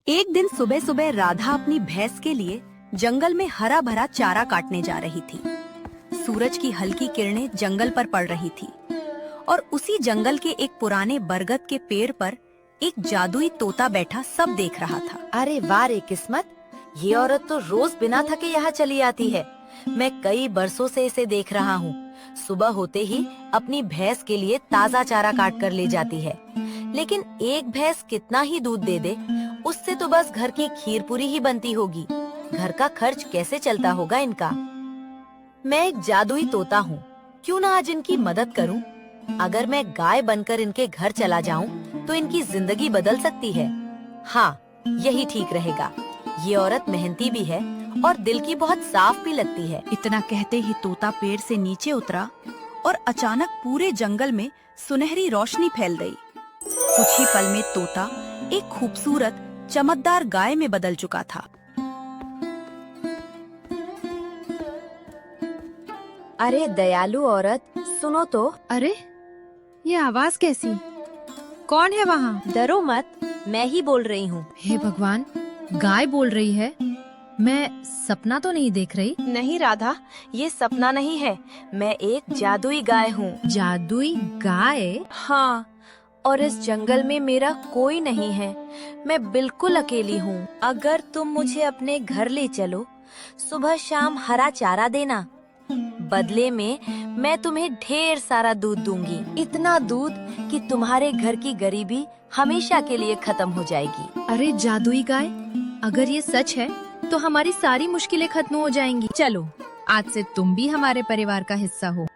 एक दिन सुबह सुबह राधा अपनी भैंस के लिए जंगल में हरा भरा चारा काटने जा रही थी। सूरज की हल्की किरणें जंगल पर पड़ रही थी और उसी जंगल के एक पुराने बरगद के पेड़ पर एक जादुई तोता बैठा सब देख रहा था। अरे वाह रे किस्मत, ये औरत तो रोज बिना थके यहाँ चली आती है। मैं कई बरसों से इसे देख रहा हूँ। सुबह होते ही अपनी भैंस के लिए ताज़ा चारा काट कर ले जाती है, लेकिन एक भैंस कितना ही दूध दे दे, उससे तो बस घर की खीर पूरी ही बनती होगी। घर का खर्च कैसे चलता होगा इनका। मैं एक जादुई तोता हूँ, क्यों ना आज इनकी मदद करूँ। अगर मैं गाय बनकर इनके घर चला जाऊँ तो इनकी जिंदगी बदल सकती है। हाँ, यही ठीक रहेगा। ये औरत मेहनती भी है और दिल की बहुत साफ भी लगती है। इतना कहते ही तोता पेड़ से नीचे उतरा और अचानक पूरे जंगल में सुनहरी रोशनी फैल गई। कुछ ही पल में तोता एक खूबसूरत चमकदार गाय में बदल चुका था। अरे दयालु औरत, सुनो तो। अरे ये आवाज कैसी? कौन है वहाँ? डरो मत, मैं ही बोल रही हूँ। हे भगवान, गाय बोल रही है। मैं सपना तो नहीं देख रही? नहीं राधा, ये सपना नहीं है। मैं एक जादुई गाय हूँ। जादुई गाय? हाँ, और इस जंगल में मेरा कोई नहीं है। मैं बिल्कुल अकेली हूँ। अगर तुम मुझे अपने घर ले चलो, सुबह शाम हरा चारा देना। बदले में मैं तुम्हें ढेर सारा दूध दूंगी, इतना दूध कि तुम्हारे घर की गरीबी हमेशा के लिए खत्म हो जाएगी। अरे जादुई गाय, अगर ये सच है तो हमारी सारी मुश्किलें खत्म हो जाएंगी। चलो, आज से तुम भी हमारे परिवार का हिस्सा हो।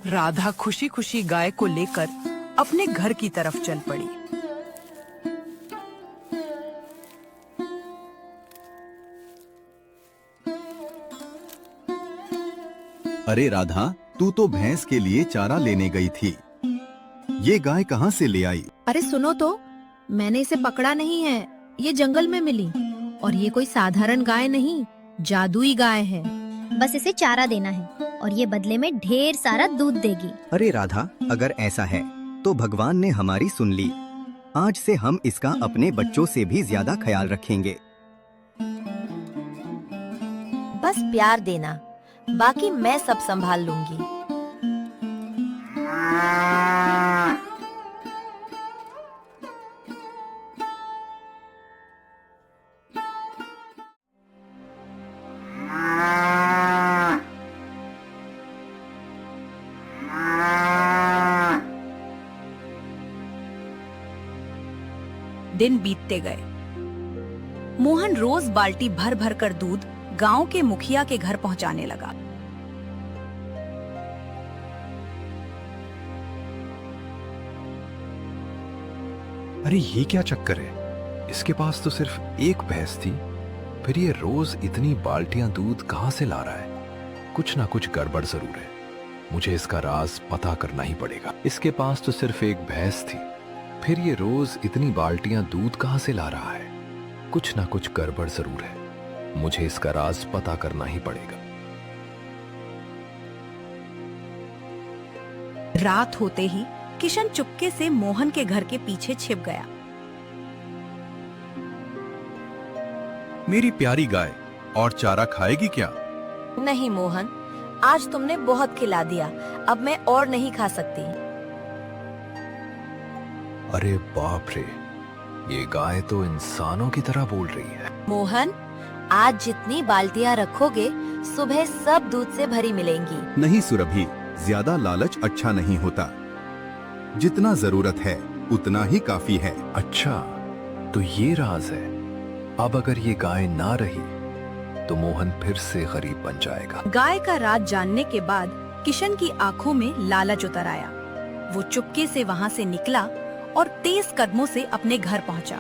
राधा खुशी खुशी गाय को लेकर अपने घर की तरफ चल पड़ी। अरे राधा, तू तो भैंस के लिए चारा लेने गई थी। ये गाय कहाँ से ले आई? अरे सुनो तो, मैंने इसे पकड़ा नहीं है, ये जंगल में मिली। और ये कोई साधारण गाय नहीं, जादुई गाय है। बस इसे चारा देना है और ये बदले में ढेर सारा दूध देगी। अरे राधा, अगर ऐसा है तो भगवान ने हमारी सुन ली। आज से हम इसका अपने बच्चों से भी ज्यादा ख्याल रखेंगे। बस प्यार देना, बाकी मैं सब संभाल लूंगी। दिन बीतते गए। मोहन रोज बाल्टी भर भर कर दूध गांव के मुखिया के घर पहुंचाने लगा। अरे ये क्या चक्कर है? इसके पास तो सिर्फ एक भैंस थी, फिर ये रोज इतनी बाल्टियां दूध कहां से ला रहा है? कुछ ना कुछ गड़बड़ जरूर है। मुझे इसका राज पता करना ही पड़ेगा। इसके पास तो सिर्फ एक भैंस थी, फिर ये रोज इतनी बाल्टियां दूध कहां से ला रहा है? कुछ ना कुछ गड़बड़ जरूर है। मुझे इसका राज पता करना ही पड़ेगा। रात होते ही किशन चुपके से मोहन के घर के पीछे छिप गया। मेरी प्यारी गाय, और चारा खाएगी क्या? नहीं मोहन, आज तुमने बहुत खिला दिया, अब मैं और नहीं खा सकती। अरे बाप रे, ये गाय तो इंसानों की तरह बोल रही है। मोहन, आज जितनी बाल्टियां रखोगे, सुबह सब दूध से भरी मिलेंगी। नहीं सुरभि, ज्यादा लालच अच्छा नहीं होता। जितना जरूरत है उतना ही काफी है। अच्छा, तो ये राज है। अब अगर ये गाय ना रही तो मोहन फिर से गरीब बन जाएगा। गाय का राज जानने के बाद किशन की आंखों में लालच उतर आया। वो चुपके से वहां से निकला और तेज कदमों से अपने घर पहुंचा।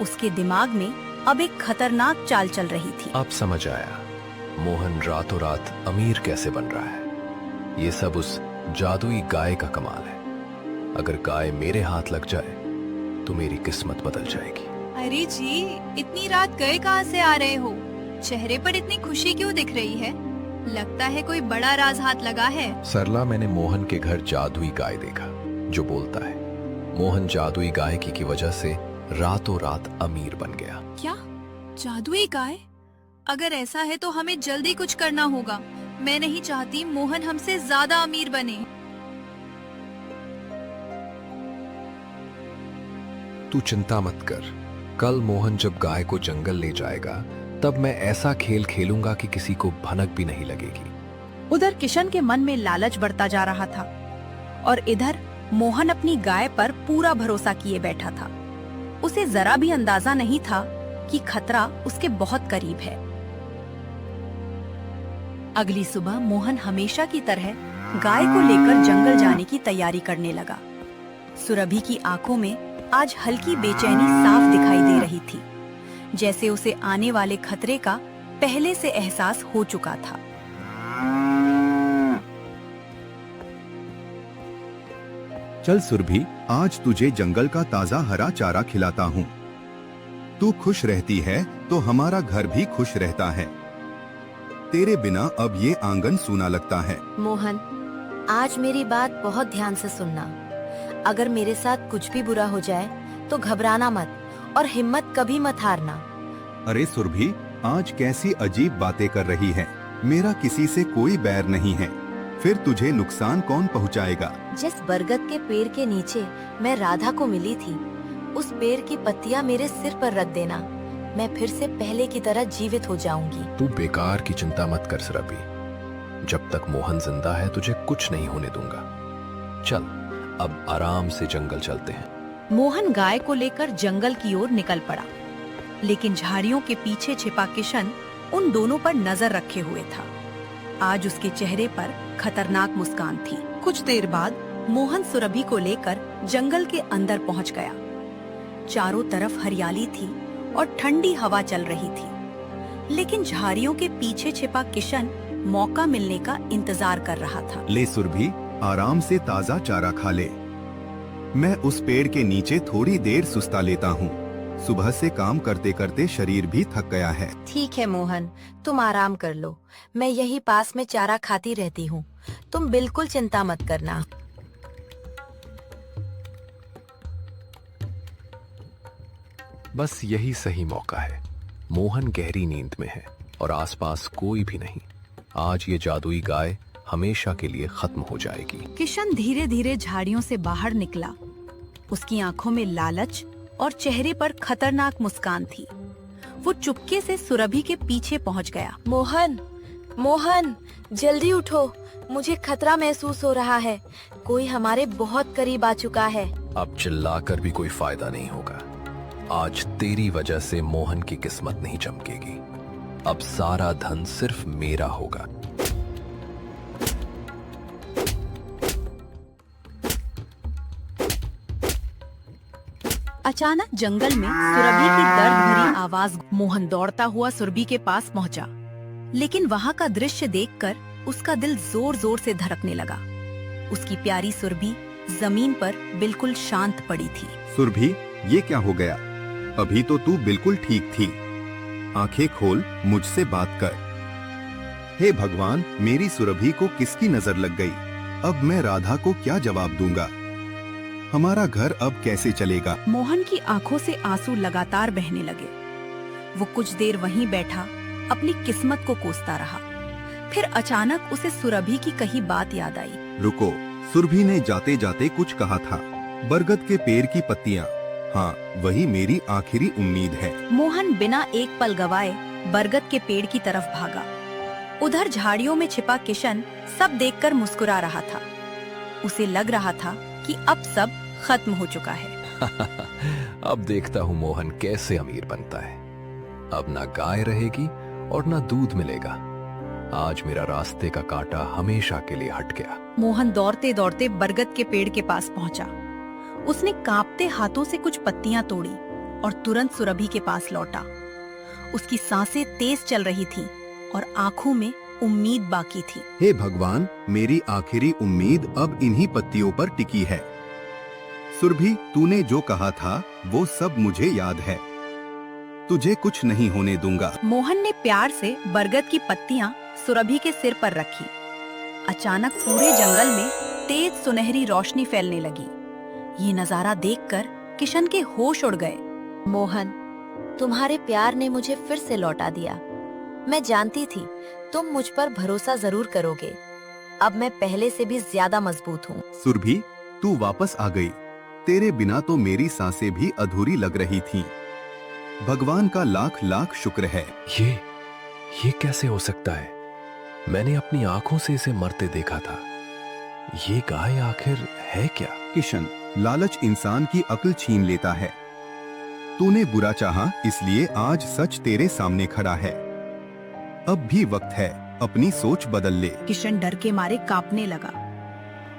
उसके दिमाग में अब एक खतरनाक चाल चल रही थी। अब समझ आया, मोहन रातों रात अमीर कैसे बन रहा है। ये सब उस जादुई गाय का कमाल है। अगर गाय मेरे हाथ लग जाए तो मेरी किस्मत बदल जाएगी। अरे जी, इतनी रात गए कहाँ से आ रहे हो? चेहरे पर इतनी खुशी क्यों दिख रही है? लगता है कोई बड़ा राज हाथ लगा है। सरला, मैंने मोहन के घर जादुई गाय देखा जो बोलता है मोहन जादुई गायकी की वजह से रातों रात अमीर बन गया। क्या जादुई गाय? अगर ऐसा है तो हमें जल्दी कुछ करना होगा। मैं नहीं चाहती मोहन हमसे ज्यादा अमीर बने। तू चिंता मत कर, कल मोहन जब गाय को जंगल ले जाएगा तब मैं ऐसा खेल खेलूंगा कि किसी को भनक भी नहीं लगेगी। उधर किशन के मन में लालच बढ़ता जा रहा था और इधर मोहन अपनी गाय पर पूरा भरोसा किए बैठा था। उसे जरा भी अंदाजा नहीं था कि खतरा उसके बहुत करीब है। अगली सुबह मोहन हमेशा की तरह गाय को लेकर जंगल जाने की तैयारी करने लगा। सुरभि की आंखों में आज हल्की बेचैनी साफ दिखाई दे रही थी, जैसे उसे आने वाले खतरे का पहले से एहसास हो चुका था। चल सुरभि, आज तुझे जंगल का ताजा हरा चारा खिलाता हूँ। तू खुश रहती है तो हमारा घर भी खुश रहता है। तेरे बिना अब ये आंगन सूना लगता है। मोहन, आज मेरी बात बहुत ध्यान से सुनना। अगर मेरे साथ कुछ भी बुरा हो जाए तो घबराना मत और हिम्मत कभी मत हारना। अरे सुरभि, आज कैसी अजीब बातें कर रही है। मेरा किसी से कोई बैर नहीं है, फिर तुझे नुकसान कौन पहुंचाएगा? जिस बरगद के पेड़ के नीचे मैं राधा को मिली थी, उस पेड़ की पत्तियां मेरे सिर पर रख देना। मैं फिर से पहले की तरह जीवित हो जाऊंगी। तू बेकार की चिंता मत कर सुरभि, जब तक मोहन जिंदा है तुझे कुछ नहीं होने दूंगा। चल अब आराम से जंगल चलते हैं। मोहन गाय को लेकर जंगल की ओर निकल पड़ा, लेकिन झाड़ियों के पीछे छिपा किशन उन दोनों पर नजर रखे हुए था। आज उसके चेहरे पर खतरनाक मुस्कान थी। कुछ देर बाद मोहन सुरभि को लेकर जंगल के अंदर पहुंच गया। चारों तरफ हरियाली थी और ठंडी हवा चल रही थी, लेकिन झाड़ियों के पीछे छिपा किशन मौका मिलने का इंतजार कर रहा था। ले सुरभि, आराम से ताजा चारा खा ले। मैं उस पेड़ के नीचे थोड़ी देर सुस्ता लेता हूँ। सुबह से काम करते करते शरीर भी थक गया है। ठीक है मोहन, तुम आराम कर लो। मैं यही पास में चारा खाती रहती हूँ। तुम बिल्कुल चिंता मत करना। बस यही सही मौका है। मोहन गहरी नींद में है और आसपास कोई भी नहीं। आज ये जादुई गाय हमेशा के लिए खत्म हो जाएगी। किशन धीरे धीरे झाड़ियों से बाहर निकला। उसकी आंखों में लालच और चेहरे पर खतरनाक मुस्कान थी। वो चुपके से सुरभि के पीछे पहुंच गया। मोहन, मोहन, जल्दी उठो। मुझे खतरा महसूस हो रहा है। कोई हमारे बहुत करीब आ चुका है। अब चिल्लाकर भी कोई फायदा नहीं होगा। आज तेरी वजह से मोहन की किस्मत नहीं चमकेगी। अब सारा धन सिर्फ मेरा होगा। अचानक जंगल में सुरभि की दर्द भरी आवाज। मोहन दौड़ता हुआ सुरभि के पास पहुंचा, लेकिन वहां का दृश्य देखकर उसका दिल जोर जोर से धड़कने लगा। उसकी प्यारी सुरभि जमीन पर बिल्कुल शांत पड़ी थी। सुरभि, ये क्या हो गया? अभी तो तू बिल्कुल ठीक थी। आंखें खोल, मुझसे बात कर। हे भगवान, मेरी सुरभि को किसकी नजर लग गई? अब मैं राधा को क्या जवाब दूंगा? हमारा घर अब कैसे चलेगा? मोहन की आंखों से आंसू लगातार बहने लगे। वो कुछ देर वहीं बैठा अपनी किस्मत को कोसता रहा। फिर अचानक उसे सुरभि की कही बात याद आई। रुको, सुरभि ने जाते जाते कुछ कहा था। बरगद के पेड़ की पत्तियां, हाँ वही मेरी आखिरी उम्मीद है। मोहन बिना एक पल गवाए बरगद के पेड़ की तरफ भागा। उधर झाड़ियों में छिपा किशन सब देखकर मुस्कुरा रहा था। उसे लग रहा था कि अब सब खत्म हो चुका है। अब देखता हूँ मोहन कैसे अमीर बनता है। अब ना गाय रहेगी और ना दूध मिलेगा। आज मेरा रास्ते का कांटा हमेशा के लिए हट गया। मोहन दौड़ते दौड़ते बरगद के पेड़ के पास पहुंचा। उसने कांपते हाथों से कुछ पत्तियां तोड़ी और तुरंत सुरभि के पास लौटा। उसकी सांसें तेज चल रही थी और आंखों में उम्मीद बाकी थी। हे भगवान, मेरी आखिरी उम्मीद अब इन्हीं पत्तियों पर टिकी है। सुरभि, तूने जो कहा था वो सब मुझे याद है। तुझे कुछ नहीं होने दूंगा। मोहन ने प्यार से बरगद की पत्तियां सुरभि के सिर पर रखी। अचानक पूरे जंगल में तेज सुनहरी रोशनी फैलने लगी। ये नजारा देखकर किशन के होश उड़ गए। मोहन, तुम्हारे प्यार ने मुझे फिर से लौटा दिया। मैं जानती थी तुम मुझ पर भरोसा जरूर करोगे। अब मैं पहले से भी ज्यादा मजबूत हूँ। सुरभि, तू वापस आ गई। तेरे बिना तो मेरी सांसें भी अधूरी लग रही थीं। भगवान का लाख लाख शुक्र है। ये कैसे हो सकता है? मैंने अपनी आंखों से इसे मरते देखा था। ये गाय आखिर है क्या? किशन, लालच इंसान की अक्ल छीन लेता है। तूने बुरा चाहा, इसलिए आज सच तेरे सामने खड़ा है। अब भी वक्त है, अपनी सोच बदल ले। किशन डर के मारे कांपने लगा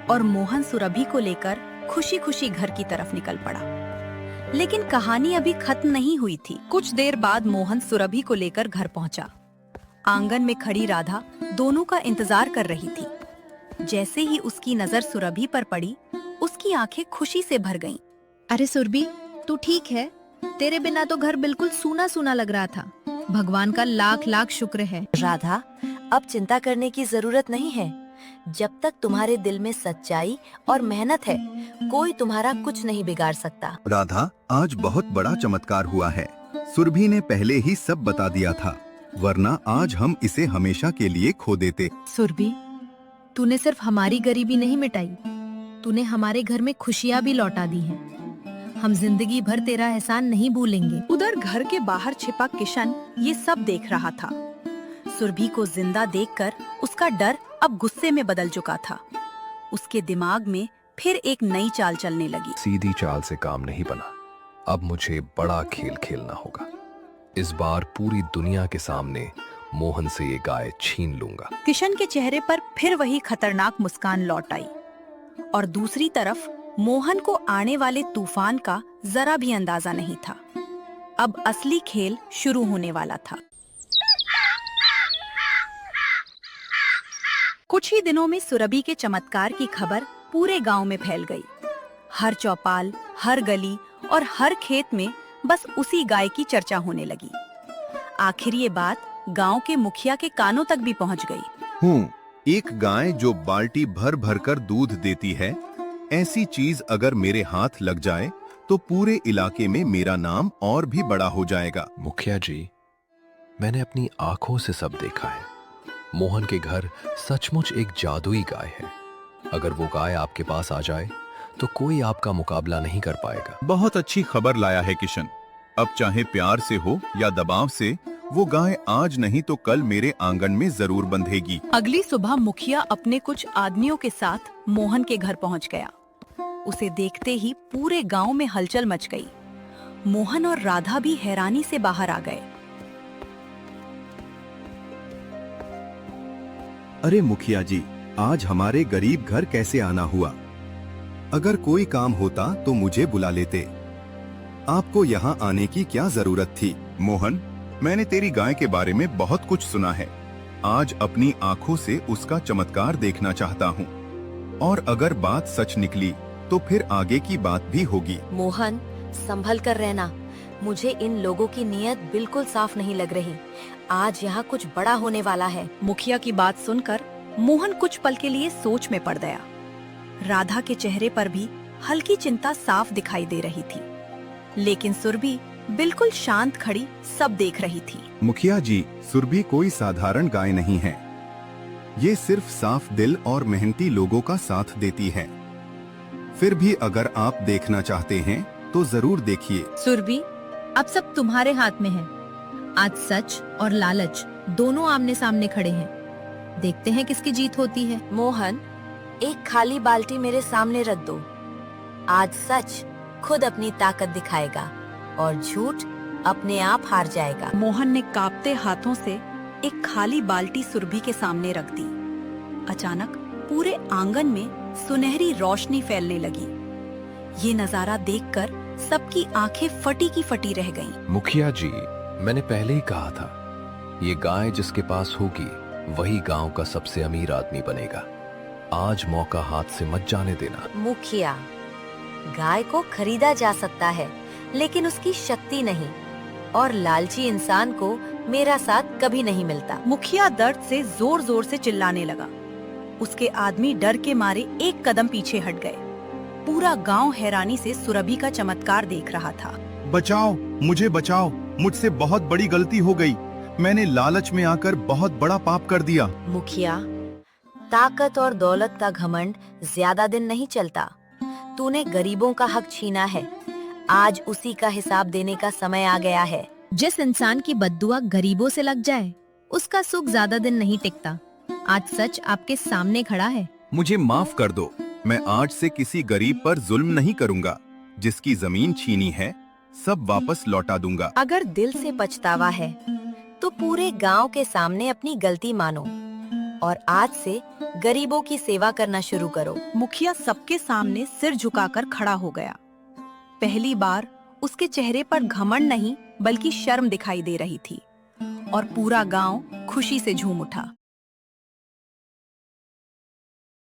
और मोहन सुरभि को लेकर खुशी खुशी घर की तरफ निकल पड़ा। लेकिन कहानी अभी खत्म नहीं हुई थी। कुछ देर बाद मोहन सुरभि को लेकर घर पहुंचा। आंगन में खड़ी राधा दोनों का इंतजार कर रही थी। जैसे ही उसकी नजर सुरभि पर पड़ी, उसकी आंखें खुशी से भर गईं। अरे सुरभि, तू ठीक है? तेरे बिना तो घर बिल्कुल सूना सूना लग रहा था। भगवान का लाख लाख शुक्र है। राधा, अब चिंता करने की जरूरत नहीं है। जब तक तुम्हारे दिल में सच्चाई और मेहनत है, कोई तुम्हारा कुछ नहीं बिगाड़ सकता। राधा, आज बहुत बड़ा चमत्कार हुआ है। सुरभि ने पहले ही सब बता दिया था, वरना आज हम इसे हमेशा के लिए खो देते। सुरभि, तूने सिर्फ हमारी गरीबी नहीं मिटाई, तूने हमारे घर में खुशियाँ भी लौटा दी हैं। हम जिंदगी भर तेरा एहसान नहीं भूलेंगे। उधर घर के बाहर छिपा किशन ये सब देख रहा था। सुरभि को जिंदा देखकर उसका डर अब गुस्से में बदल चुका था। उसके दिमाग में फिर एक नई चाल चलने लगी। सीधी चाल से काम नहीं बना। अब मुझे बड़ा खेल खेलना होगा। इस बार पूरी दुनिया के सामने मोहन से ये गाय छीन लूंगा। किशन के चेहरे पर फिर वही खतरनाक मुस्कान लौट आई और दूसरी तरफ मोहन को आने वाले तूफान का जरा भी अंदाजा नहीं था। अब असली खेल शुरू होने वाला था। कुछ ही दिनों में सुरभि के चमत्कार की खबर पूरे गांव में फैल गई। हर चौपाल, हर गली और हर खेत में बस उसी गाय की चर्चा होने लगी। आखिर ये बात गांव के मुखिया के कानों तक भी पहुंच गई। एक गाय जो बाल्टी भर भर कर दूध देती है, ऐसी चीज अगर मेरे हाथ लग जाए तो पूरे इलाके में मेरा नाम और भी बड़ा हो जाएगा। मुखिया जी, मैंने अपनी आंखों से सब देखा है। मोहन के घर सचमुच एक जादुई गाय है। अगर वो गाय आपके पास आ जाए तो कोई आपका मुकाबला नहीं कर पाएगा। बहुत अच्छी खबर लाया है किशन। अब चाहे प्यार से हो या दबाव से, वो गाय आज नहीं तो कल मेरे आंगन में जरूर बंधेगी। अगली सुबह मुखिया अपने कुछ आदमियों के साथ मोहन के घर पहुंच गया। उसे देखते ही पूरे गांव में हलचल मच गई। मोहन और राधा भी हैरानी से बाहर आ गए। अरे मुखिया जी, आज हमारे गरीब घर कैसे आना हुआ? अगर कोई काम होता तो मुझे बुला लेते। आपको यहाँ आने की क्या जरूरत थी? मोहन, मैंने तेरी गाय के बारे में बहुत कुछ सुना है। आज अपनी आंखों से उसका चमत्कार देखना चाहता हूँ, और अगर बात सच निकली तो फिर आगे की बात भी होगी। मोहन, संभल कर रहना। मुझे इन लोगों की नीयत बिल्कुल साफ नहीं लग रही। आज यहाँ कुछ बड़ा होने वाला है। मुखिया की बात सुनकर मोहन कुछ पल के लिए सोच में पड़ गया। राधा के चेहरे पर भी हल्की चिंता साफ दिखाई दे रही थी, लेकिन सुरभि बिल्कुल शांत खड़ी सब देख रही थी। मुखिया जी, सुरभि कोई साधारण गाय नहीं है। ये सिर्फ साफ दिल और मेहनती लोगों का साथ देती है। फिर भी अगर आप देखना चाहते हैं तो जरूर देखिए। सुरभि, अब सब तुम्हारे हाथ में है। आज सच और लालच दोनों आमने सामने खड़े हैं। देखते हैं किसकी जीत होती है। मोहन, एक खाली बाल्टी मेरे सामने रख दो। आज सच खुद अपनी ताकत दिखाएगा और झूठ अपने आप हार जाएगा। मोहन ने कांपते हाथों से एक खाली बाल्टी सुरभि के सामने रख दी। अचानक पूरे आंगन में सुनहरी रोशनी फैलने लगी। ये नजारा देखकर सबकी आंखें फटी की फटी रह गईं। मुखिया जी, मैंने पहले ही कहा था, ये गाय जिसके पास होगी वही गांव का सबसे अमीर आदमी बनेगा। आज मौका हाथ से मत जाने देना। मुखिया, गाय को खरीदा जा सकता है, लेकिन उसकी शक्ति नहीं, और लालची इंसान को मेरा साथ कभी नहीं मिलता। मुखिया दर्द से जोर जोर से चिल्लाने लगा। उसके आदमी डर के मारे एक कदम पीछे हट गए। पूरा गांव हैरानी से सुरभि का चमत्कार देख रहा था। बचाओ, मुझे बचाओ, मुझसे बहुत बड़ी गलती हो गई। मैंने लालच में आकर बहुत बड़ा पाप कर दिया। मुखिया, ताकत और दौलत का घमंड ज्यादा दिन नहीं चलता। तूने गरीबों का हक छीना है, आज उसी का हिसाब देने का समय आ गया है। जिस इंसान की बद्दुआ गरीबों से लग जाए उसका सुख ज्यादा दिन नहीं टिकता। आज सच आपके सामने खड़ा है। मुझे माफ कर दो, मैं आज से किसी गरीब पर जुल्म नहीं करूंगा। जिसकी जमीन छीनी है सब वापस लौटा दूंगा। अगर दिल से पछतावा है तो पूरे गांव के सामने अपनी गलती मानो और आज से गरीबों की सेवा करना शुरू करो। मुखिया सबके सामने सिर झुकाकर खड़ा हो गया। पहली बार उसके चेहरे पर घमंड नहीं बल्कि शर्म दिखाई दे रही थी और पूरा गांव खुशी से झूम उठा।